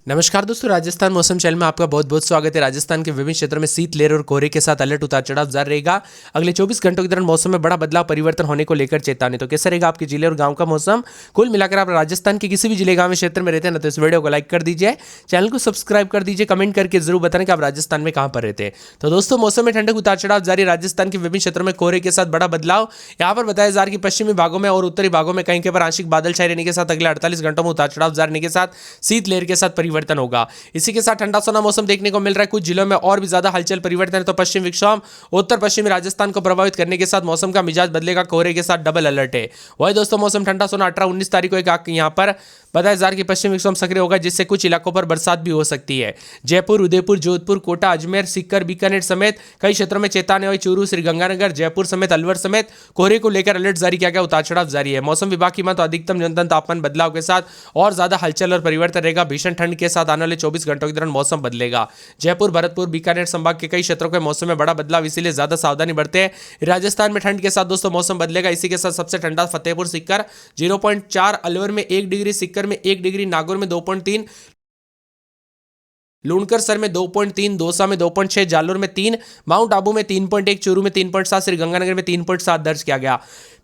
नमस्कार दोस्तों, राजस्थान मौसम चैनल में आपका बहुत बहुत स्वागत है। राजस्थान के विभिन्न क्षेत्रों में शीतलहर और कोहरे के साथ अलर्ट उतार चढ़ाव जारी रहेगा। अगले 24 घंटों के दौरान मौसम में बड़ा बदलाव परिवर्तन होने को लेकर चेतावनी। तो कैसा रहेगा आपके जिले और गांव का मौसम? कुल मिलाकर आप राजस्थान के किसी भी जिले गांव में क्षेत्र में रहते हैं ना, तो इस वीडियो को लाइक कर दीजिए, चैनल को सब्सक्राइब कर दीजिए, कमेंट करके जरूर बताएं कि आप राजस्थान में कहां पर रहते हैं। तो दोस्तों, मौसम में ठंडक उतार चढ़ाव जारी। राजस्थान के विभिन्न क्षेत्रों में कोहरे के साथ बड़ा बदलाव यहाँ पर बताया जा रहा है कि पश्चिमी भागों में और उत्तरी भागों में कहीं के पर आंशिक बादल छाए रहने के साथ अगले 48 घंटों में उतार चढ़ाव जारी रहने के साथ शीतलहर के साथ परिवर्तन होगा। इसी के साथ ठंडा सोना मौसम देखने को मिल रहा है। कुछ जिलों में और भी ज्यादा हलचल परिवर्तन है। तो पश्चिम विक्षोभ उत्तर पश्चिमी राजस्थान को प्रभावित करने के साथ मौसम का मिजाज बदलेगा। कोहरे के साथ डबल अलर्ट है। वही दोस्तों, मौसम ठंडा सोना 18-19 तारीख को यहाँ पर बताया जा रहा है कि पश्चिम विक्षोभ सक्रिय होगा, जिससे कुछ इलाकों पर बरसात भी हो सकती है। जयपुर, उदयपुर, जोधपुर, कोटा, अजमेर, सीकर, बीकानेर समेत कई क्षेत्रों में चेतावनी हुई। चूरू, श्रीगंगानगर, जयपुर समेत अलवर समेत कोहरे को लेकर अलर्ट जारी किया गया। उतार चढ़ाव जारी है। मौसम विभाग की माने तो अधिकतम न्यूनतम तापमान बदलाव के साथ और ज्यादा हलचल और परिवर्तन रहेगा। भीषण ठंड के साथ आने वाले 24 घंटों के दौरान मौसम बदलेगा। जयपुर, भरतपुर, बीकानेर संभाग के कई क्षेत्रों के मौसम में बड़ा बदलाव, इसीलिए ज्यादा सावधानी बरते हैं। राजस्थान में ठंड के साथ दोस्तों मौसम बदलेगा। इसी के साथ सबसे ठंडा फतेहपुर सीकर 0.4, अलवर में 1 डिग्री, सीकर में 1 डिग्री, नागौर में 2.3, लूणकर सर में 2.3, दौसा में 2.6, जालोर में 3, माउंट आबू में 3.1, चूरू में 3.7, श्रीगंगानगर में 3.7 दर्ज किया गया।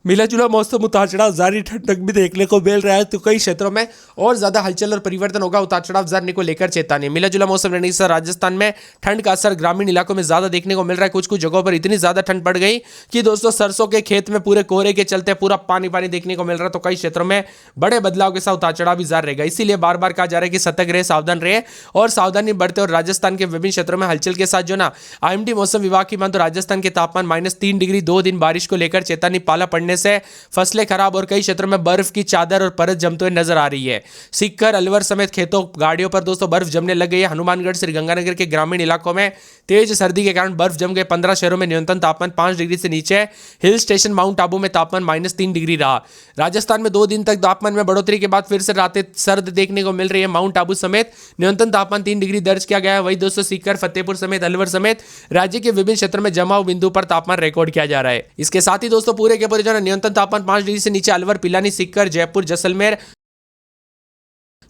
मिला जुला मौसम उतार चढ़ाव जारी, ठंडक भी देखने को मिल रहा है। तो कई क्षेत्रों में और ज्यादा हलचल और परिवर्तन होगा। उतार चढ़ाव जारी को लेकर चेतावनी। मिला जुला मौसम रहने से राजस्थान में ठंड का असर ग्रामीण इलाकों में ज्यादा देखने को मिल रहा है। कुछ कुछ जगहों पर इतनी ज्यादा ठंड पड़ गई कि दोस्तों सरसों के खेत में पूरे कोहरे के चलते पूरा पानी पानी देखने को मिल रहा है। तो कई क्षेत्रों में बड़े बदलाव के साथ उतार चढ़ाव भी जारी रहेगा। इसीलिए बार बार कहा जा रहा है कि सतर्क रहे, सावधान रहे और सावधानी बरते। और राजस्थान के विभिन्न क्षेत्रों में हलचल के साथ जो ना आईएमडी मौसम विभाग की मान तो राजस्थान के तापमान -3 डिग्री 2 दिन बारिश को लेकर चेतावनी। पाला पड़ने से फसलें खराब और कई क्षेत्रों में बर्फ की चादर और परत जमते हुए नजर आ रही है। सीकर, अलवर समेत खेतों गाड़ियों पर दोस्तों बर्फ जमने लग गई है। हनुमानगढ़, श्रीगंगानगर के ग्रामीण इलाकों में तेज सर्दी के कारण बर्फ जम गए। 15 शहरों में न्यूनतम तापमान 5 डिग्री से नीचे। हिल स्टेशन माउंट आबू में तापमान -3 डिग्री रहा। राजस्थान में 2 दिन तक तापमान में बढ़ोतरी के बाद फिर से रातें सर्द देखने को मिल रही है। माउंट आबू समेत न्यूनतम तापमान 3 डिग्री दर्ज किया गया है। वही दोस्तों सीकर, फतेहपुर समेत अलवर समेत राज्य के विभिन्न क्षेत्रों में जमाव बिंदु पर तापमान रिकॉर्ड किया जा रहा है। इसके साथ ही दोस्तों पूरे के पूरे जो न्यूनतम तापमान 5 डिग्री से नीचे अलवर, पिलानी, सीकर, जयपुर, जैसलमेर,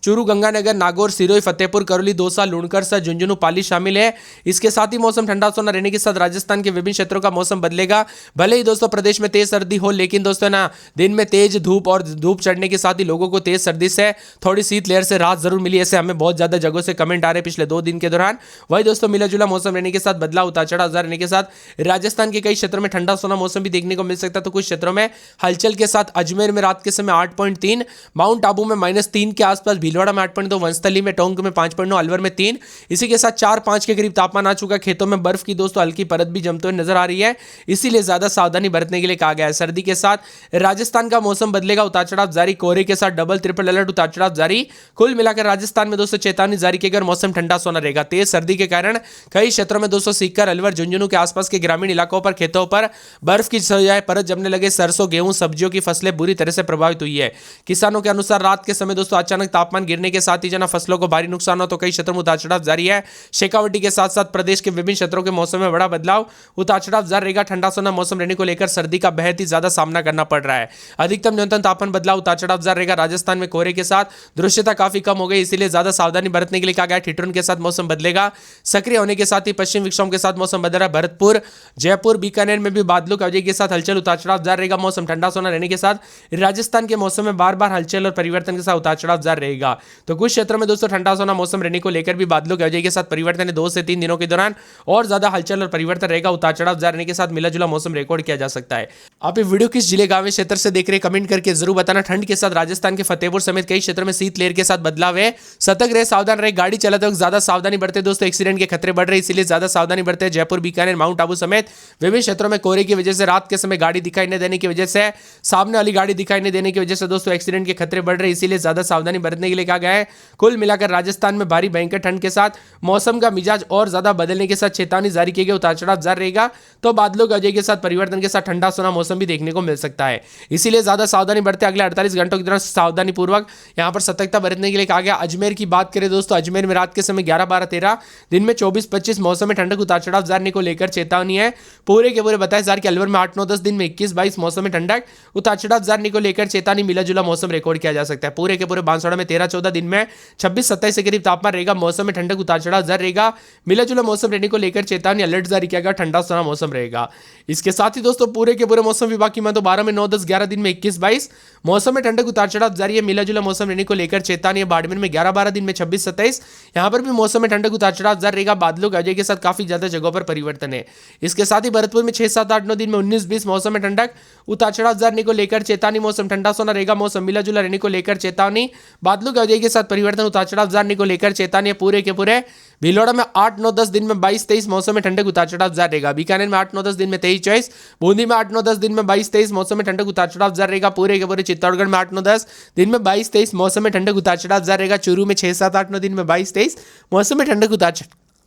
चूरू, गंगानगर, नागौर, सिरोही, फतेहपुर, करौली, दौसा, लूणकर सर, झुंझुनू, पाली शामिल है। इसके साथ ही मौसम ठंडा सोना रहने के साथ राजस्थान के विभिन्न क्षेत्रों का मौसम बदलेगा। भले ही दोस्तों प्रदेश में तेज सर्दी हो, लेकिन दोस्तों ना दिन में तेज धूप और धूप चढ़ने के साथ ही लोगों को तेज सर्दी से थोड़ी शीतलहर से राहत जरूर मिली। ऐसे हमें बहुत ज्यादा जगहों से कमेंट आ रहे पिछले 2 दिन के दौरान। वही दोस्तों मिला जुला मौसम रहने के साथ बदलाव, उतार चढ़ाव रहने के साथ राजस्थान के कई क्षेत्रों में ठंडा सोना मौसम भी देखने को मिल सकता है। तो कुछ क्षेत्रों में हलचल के साथ अजमेर में रात के समय 8.3, माउंट आबू में -3 के आसपास, भीलवाड़ा में 8.2, वंस्थली में, टोंक में 5.9, अलवर में 3। इसी के साथ 4-5 के करीब तापमान आ चुका है। खेतों में बर्फ की दोस्तों हल्की परत भी जमते हुए नजर आ रही है। इसीलिए ज्यादा सावधानी बरतने के लिए कहा गया है। सर्दी के साथ राजस्थान का मौसम बदलेगा। उतार चढ़ाव जारी। कोहरे के साथ डबल ट्रिपल अलर्ट, उतार चढ़ाव जारी। कुल मिलाकर राजस्थान में दोस्तों चेतावनी जारी की गई। मौसम ठंडा सोना रहेगा। तेज सर्दी के कारण कई क्षेत्रों में दोस्तों सीकर, अलवर, झुंझुनू के आसपास के ग्रामीण इलाकों पर खेतों पर बर्फ की परत जमने लगे। सरसों, गेहूं, सब्जियों की फसलें बुरी तरह से प्रभावित हुई है। किसानों के अनुसार रात के समय दोस्तों अचानक तापमान गिरने के साथ ही जना फसलों को भारी नुकसान हो। तो कई क्षेत्रों में उतार चढ़ाव जारी है। शेखावटी के साथ साथ प्रदेश के विभिन्न क्षेत्रों के मौसम में बड़ा बदलाव, उतार चढ़ाव जारी रहेगा। ठंडा सोना मौसम रहने को लेकर सर्दी का बेहद ही ज्यादा सामना करना पड़ रहा है। अधिकतम न्यूनतम तापमान बदलाव, उतार चढ़ाव जारी रहेगा। राजस्थान में कोहरे के साथ दृश्यता काफी कम हो गई, इसीलिए ज्यादा सावधानी बरतने के लिए कहा गया। ठिठुरन के साथ मौसम बदलेगा। सक्रिय होने के साथ ही पश्चिम विक्षोभ के साथ मौसम बदल रहा है। भरतपुर, जयपुर, बीकानेर में भी बादलों की वजह के साथ हलचल, उतार चढ़ाव जारी रहेगा। मौसम ठंडा सोना रहने के साथ राजस्थान के मौसम में बार बार हलचल और परिवर्तन के साथ उतार चढ़ाव जारी रहेगा। तो कुछ क्षेत्रों में दोस्तों ठंडा सोना मौसम रहने को लेकर भी बादलों की वजह के साथ परिवर्तन है। 2 से 3 दिनों के दौरान और ज्यादा हलचल और परिवर्तन रहेगा। उतार चढ़ाव जारी रहने के साथ मिला जुला मौसम रिकॉर्ड किया जा सकता है। आप ये वीडियो किस जिले गांव क्षेत्र से देख रहे हैं कमेंट करके जरूर बताना। ठंड के साथ राजस्थान के फतेहपुर समेत कई क्षेत्रों में शीतलहर के साथ बदलाव है। सतर्क रहे, सावधान रहे। गाड़ी चलाते वक्त ज्यादा सावधानी बरते दोस्तों, एक्सीडेंट के खतरे बढ़ रहे हैं, इसलिए ज्यादा सावधानी बरते। जयपुर, बीकानेर, माउंट आबू समेत विभिन्न क्षेत्रों में कोहरे की वजह से रात के समय गाड़ी दिखाई न देने की वजह से, सामने वाली गाड़ी दिखाई न देने की वजह से दोस्तों एक्सीडेंट के खतरे बढ़ रहे हैं, इसीलिए ज्यादा सावधानी बरतने के लिए कहा गया है। कुल मिलाकर राजस्थान में भारी भयंकर ठंड के साथ मौसम का मिजाज और ज्यादा बदलने के साथ चेतावनी जारी की गई। उतार चढ़ाव जारी रहेगा। तो बादलों की वजह के साथ परिवर्तन के साथ ठंडा सोना मौसम भी देखने को मिल सकता है, इसीलिए ज्यादा सावधानी बरते। अगले 48 घंटों की दौरान सावधानी पूर्वक यहां पर सतर्कता बरतने के लिए कहा गया। अजमेर की बात करें दोस्तों, अजमेर में रात के समय 11, 12, 13, दिन में 24-25 मौसम में ठंडक, उतार चढ़ाव जारी को लेकर चेतावनी है। पूरे के पूरे बताया जा रहा है कि अलवर में 8, 9, 10, दिन में 21, 22 मौसम में ठंडक, उतार चढ़ाव जारी को लेकर चेतावनी। मिला जुला मौसम रिकॉर्ड किया जा सकता है। पूरे के पूरे बांसवाड़ा में 13, 13-14 दिन में 26-27 के करीब तापमान रहेगा। मौसम में ठंडक उतार चढ़ाव जारी रहेगा। मिला जुला मौसम रहने को लेकर चेतावनी अलर्ट जारी किया गया, ठंडा सुना मौसम रहेगा। इसके साथ ही दोस्तों पूरे के पूरे मौसम विभाग की माने तो 12 में 9, 10, 11 दिन में 21-22 मौसम में ठंडक उतार चढ़ाव जारी है। मिला जुला मौसम रहने को लेकर चेतावनी है। बाड़मेर में 11-12 दिन में 26-27 यहां पर भी मौसम में ठंडक उतार चढ़ाव जारी रहेगा। बादलों गरज के साथ काफी ज्यादा जगहों पर परिवर्तन है। इसके साथ ही भरतपुर में 6, 7, 8, 9 दिन में 19-20 मौसम में ठंडक उतार चढ़ाव जारी को लेकर चेतावनी। मौसम ठंडा सोना रहेगा। मौसम मिला जुला रहने को लेकर चेतावनी। बादलों गरज के साथ परिवर्तन उतार चढ़ाव जारी को लेकर चेतावनी। पूरे के पूरे भीलवाड़ा में 8, 9, 10 दिन में 22-23 मौसम में ठंडक उतार चढ़ाव जारी रहेगा। बीकानेर में 8, 9, 10 दिन में 23-24 बूंदी में 8, 9, 10 दिन में 22-23 मौसम में ठंडक उतार चढ़ाव जारी रहेगा। पूरे के पूरे चित्तौड़गढ़ में 8, 9, 10 दिन में 22-23 मौसम में ठंडक उतार चढ़ाव जारी रहेगा। चूरू में 6, 7, 8, 9 दिन में 22-23 मौसम में ठंडक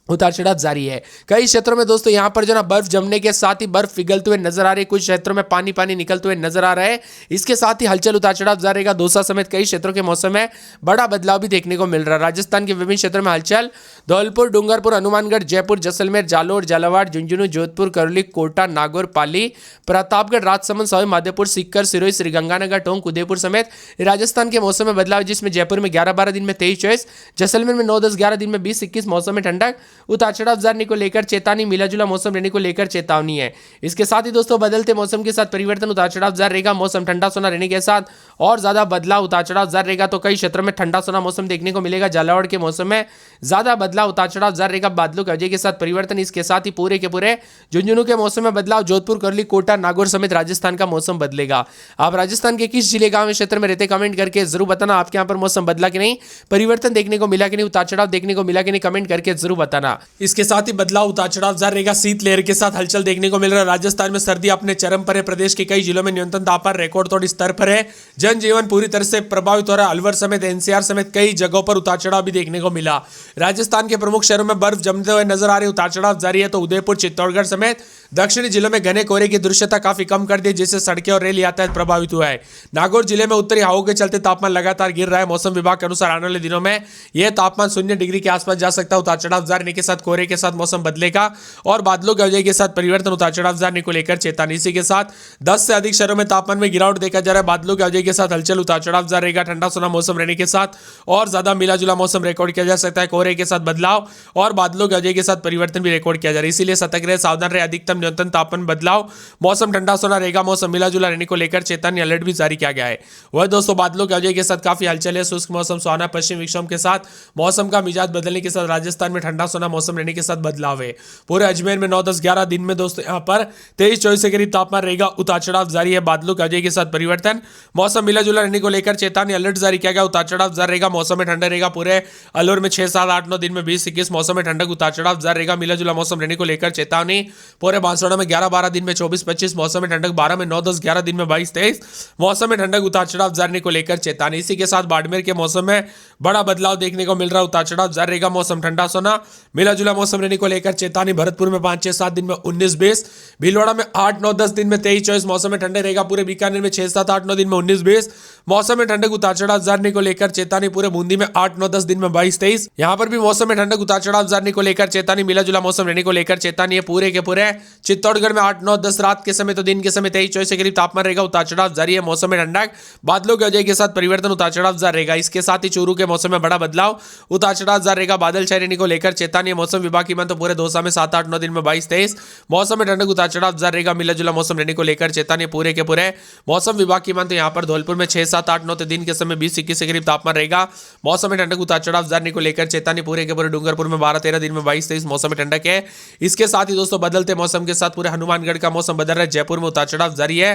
उतार चढ़ाव जारी है। कई क्षेत्रों में दोस्तों यहां पर जो ना बर्फ जमने के साथ ही बर्फ पिघलते हुए नजर आ रही है। कुछ क्षेत्रों में पानी पानी निकलते हुए नजर आ रहा है। इसके साथ ही हलचल उतार चढ़ाव जारी रहेगा। दौसा समेत कई क्षेत्रों के मौसम में बड़ा बदलाव भी देखने को मिल रहा है। राजस्थान के विभिन्न क्षेत्रों में हलचल धौलपुर, डूंगरपुर, हनुमानगढ़, जयपुर, जैसलमेर, जालोर, झालावाड़, झुंझुनू, जोधपुर, करौली, कोटा, नागौर, पाली, प्रतापगढ़, राजसमंद, सवाई माधोपुर, सीकर, सिरोही, श्रीगंगानगर, टोंक, उदयपुर समेत राजस्थान के मौसम में बदलाव, जिसमें जयपुर में 11-12 दिन में 23-24 जैसलमेर में 9, 10, 11 दिन में 20-21 मौसम में ठंडक उतार चढ़ाव को लेकर चेतावनी। मिला जुला मौसम रहने को लेकर चेतावनी है। इसके साथ ही दोस्तों बदलते मौसम के साथ परिवर्तन उतार चढ़ाव जारी रहेगा। मौसम ठंडा सोना रहने के साथ और ज्यादा बदलाव उतार चढ़ाव जारी रहेगा। तो कई क्षेत्रों में ठंडा सोना मौसम देखने को मिलेगा। झालावाड़ के मौसम में ज्यादा बदलाव उतार चढ़ाव जारी रहेगा। बादलों की वजह के साथ परिवर्तन। इसके साथ ही पूरे के पूरे झुंझुनू के मौसम में बदलाव। जोधपुर, करौली, कोटा, नागौर समेत राजस्थान का मौसम बदलेगा। आप राजस्थान के किस जिले, गांव, क्षेत्र में रहते कमेंट करके जरूर बताना। आपके यहाँ पर मौसम बदला कि नहीं, परिवर्तन देखने को मिला कि नहीं, उतार चढ़ाव देखने को मिला कि नहीं, कमेंट करके जरूर बताना। इसके साथ ही बदलाव उतार चढ़ाव जारी रहेगा। शीतलहर के साथ हलचल देखने को मिल रहा है। राजस्थान में सर्दी अपने चरम पर है। प्रदेश के कई जिलों में न्यूनतम तापमान रिकॉर्ड तोड़ स्तर पर है। जनजीवन पूरी तरह से प्रभावित हो रहा है। अलवर समेत एनसीआर समेत कई जगहों पर उतार चढ़ाव भी देखने को मिला। राजस्थान के प्रमुख शहरों में बर्फ जमते हुए नजर आ रही, उतार चढ़ाव जारी है। तो उदयपुर, चित्तौड़गढ़ समेत दक्षिणी जिलों में घने कोहरे की दृश्यता काफी कम कर दी, जिससे सड़कें और रेल यातायात प्रभावित हुआ है। नागौर जिले में उत्तरी हवाओं के चलते तापमान लगातार गिर रहा है। मौसम विभाग के अनुसार आने वाले दिनों में यह तापमान 0 डिग्री के आसपास जा सकता है। उतार चढ़ाव जारी के साथ कोहरे के साथ मौसम बदलेगा और बादलों की वजह के साथ परिवर्तन, उतार चढ़ाव जारी को लेकर चेतावनी। इसी के साथ 10 से अधिक शहरों में तापमान में गिरावट देखा जा रहा है। बादलों की वजह के साथ हलचल, उतार चढ़ाव जारी रहेगा। ठंडा सोना मौसम रहने के साथ और ज्यादा मिला जुला मौसम रिकॉर्ड किया जा सकता है। कोहरे के साथ बदलाव और बादलों की वजह के साथ परिवर्तन भी रिकॉर्ड किया जा रहा है। इसीलिए सतर्क रहे, सावधान रहे। अधिकतम न्यूनतम तापमान बदलाव, मौसम ठंडा सोना रहेगा। मौसम मिला जुला रहने को लेकर चेतावनी अलर्ट भी जारी किया गया है। वह दोस्तों बादलों की वजह के साथ काफी हलचल है। शुष्क मौसम, सुहाना पश्चिम विक्षोभ के साथ मौसम का मिजाज बदलने के साथ राजस्थान में ठंडा सोना मौसम रहने के साथ बदलाव है। पूरे अजमेर में 9, 10, 11 दिन में दोस्तों यहाँ पर 23-24 के करीब तापमान रहेगा। उतार चढ़ाव जारी है। बादलों की वजह के साथ परिवर्तन, मौसम मिला जुला रहने को लेकर चेतावनी अलर्ट जारी किया गया। उतार चढ़ाव जारी रहेगा। मौसम में ठंडा रहेगा। पूरे अलवर में 6, 7, 8, 9 दिन में 20-21 मौसम में ठंडक उतार चढ़ाव जारी रहेगा। मिला जुला मौसम रहने को लेकर चेतावनी। पूरे बांसवाड़ा में 11-12 दिन में 24-25 मौसम में ठंडक। 12 में 9, 10, 11 दिन में 22-23 मौसम में ठंडक उतार चढ़ाव जारी को लेकर चेतावनी। इसी के साथ बाड़मेर के मौसम में बड़ा बदलाव देखने को मिल रहा है। उतार चढ़ाव जारी रहेगा। मौसम ठंडा सोना मिला जुला मौसम रहने को लेकर चेतावनी। भरतपुर में 5, 6, 7 दिन में 19-20 भीलवाड़ा में 8, 9, 10 दिन में 23-24 मौसम में ठंडे रहेगा। पूरे बीकानेर में 6, 7, 8, 9 दिन में 19-20 मौसम में ठंडक उतार चढ़ाव जारी को लेकर चेतावनी। पूरे बूंदी में 8, 9, 10 दिन में 22-23 यहां पर भी मौसम में ठंडक उतार चढ़ाव जारी को लेकर चेतावनी। मिला जुला मौसम रहने को लेकर चेतावनी है। पूरे के पूरे चित्तौड़गढ़ में 8, 9, 10 रात के समय तो दिन के समय 23-24 के करीब तापमान रहेगा। उतार चढ़ाव जारी है। मौसम में ठंडक, बादलों की वजह के साथ परिवर्तन, उतार चढ़ाव जारी रहेगा। इसके साथ ही चूरू के मौसम में बड़ा बदलाव, उतार चढ़ाव जारी रहेगा। बादल छाए रहने को लेकर चेतावनी। मौसम विभाग की मान तो पूरे दौसा में 7, 8, 9 दिन में 22-23 मौसम में ठंडक उतार चढ़ाव जारी रहेगा। मिला जुला मौसम रहने को लेकर चेतावनी। पूरे के पूरे मौसम विभाग की मान तो यहाँ पर धौलपुर में 6, 7, 8, 9 दिन के समय 20-21 के करीब तापमान रहेगा। मौसम में ठंडक उतार चढ़ाव जारी को लेकर चेतावनी। पूरे के पूरे डूंगरपुर में 12-13 दिन में 22-23 मौसम में ठंडक है। इसके साथ ही दोस्तों बदलते मौसम के साथ पूरे हनुमानगढ़ का मौसम बदल रहा है। जयपुर में उतार चढ़ाव जारी है।